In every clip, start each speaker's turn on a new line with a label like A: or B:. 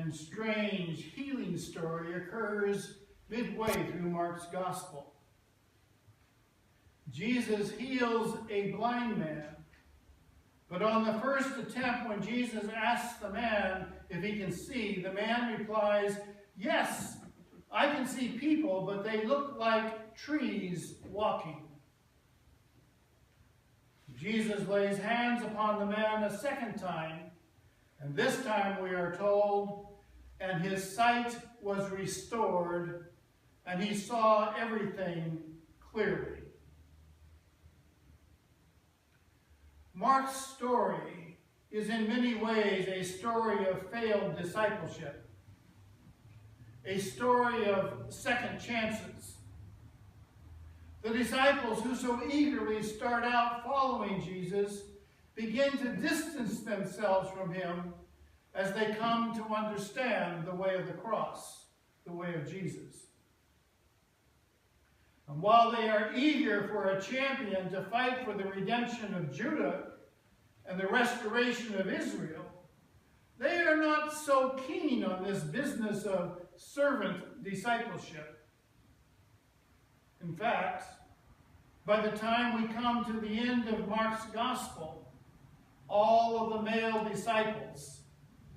A: and strange healing story occurs midway through Mark's gospel. Jesus heals a blind man, but on the first attempt, when Jesus asks the man if he can see, the man replies, "Yes, I can see people, but they look like trees walking." Jesus lays hands upon the man a second time, and this time we are told, and his sight was restored, and he saw everything clearly. Mark's story is in many ways a story of failed discipleship, a story of second chances. The disciples who so eagerly start out following Jesus begin to distance themselves from him as they come to understand the way of the cross, the way of Jesus. And while they are eager for a champion to fight for the redemption of Judah and the restoration of Israel, they are not so keen on this business of servant discipleship. In fact, by the time we come to the end of Mark's gospel, all of the male disciples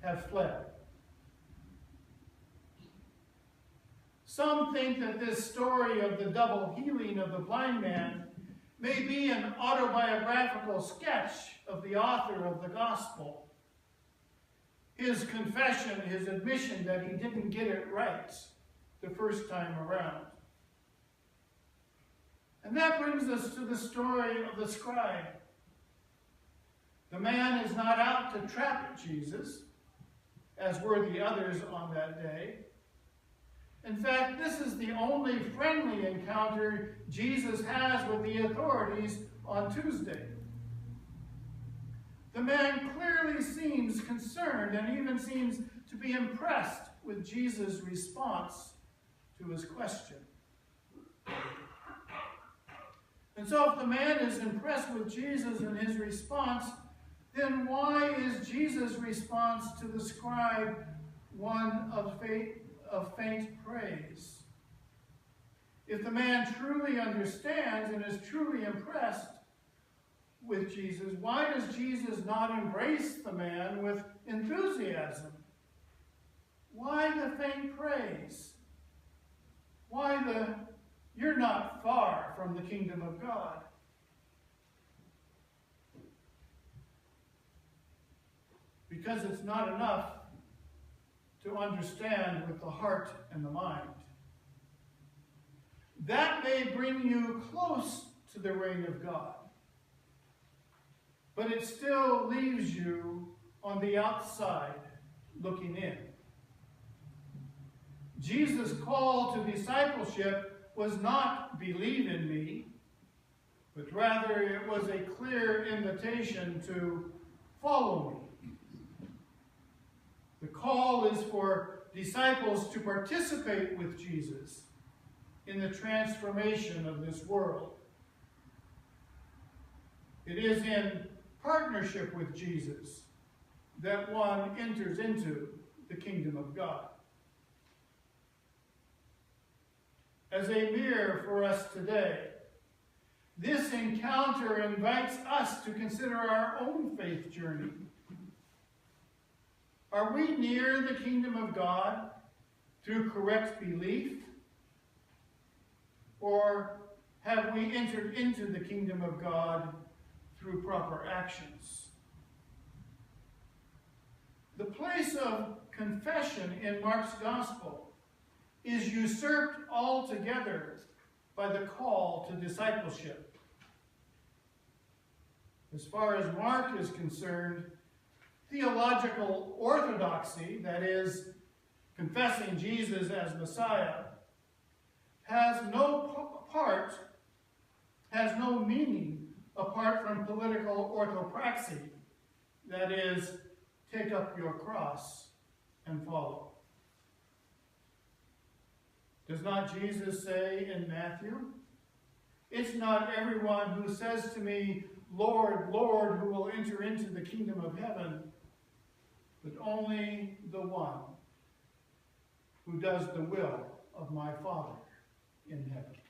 A: have fled. Some think that this story of the double healing of the blind man may be an autobiographical sketch of the author of the gospel. His confession, his admission that he didn't get it right the first time around. And that brings us to the story of the scribe. The man is not out to trap Jesus, as were the others on that day. In fact, this is the only friendly encounter Jesus has with the authorities on Tuesday. The man clearly seems concerned and even seems to be impressed with Jesus' response to his question. And so if the man is impressed with Jesus and his response, then why is Jesus' response to the scribe one of faint praise? If the man truly understands and is truly impressed with Jesus, why does Jesus not embrace the man with enthusiasm? Why the faint praise? Why the "you're not far from the kingdom of God"? Because it's not enough to understand with the heart and the mind. That may bring you close to the reign of God, but it still leaves you on the outside looking in. Jesus' call to discipleship was not "believe in me," but rather it was a clear invitation to "follow me." The call is for disciples to participate with Jesus in the transformation of this world. It is in partnership with Jesus that one enters into the kingdom of God. As a mirror for us today, this encounter invites us to consider our own faith journey. Are we near the kingdom of God through correct belief? Or have we entered into the kingdom of God through proper actions? The place of confession in Mark's gospel is usurped altogether by the call to discipleship. As far as Mark is concerned, theological orthodoxy, that is, confessing Jesus as Messiah, has no meaning apart from political orthopraxy, that is, take up your cross and follow. Does not Jesus say in Matthew, "It's not everyone who says to me, 'Lord, Lord,' who will enter into the kingdom of heaven, but only the one who does the will of my Father in heaven.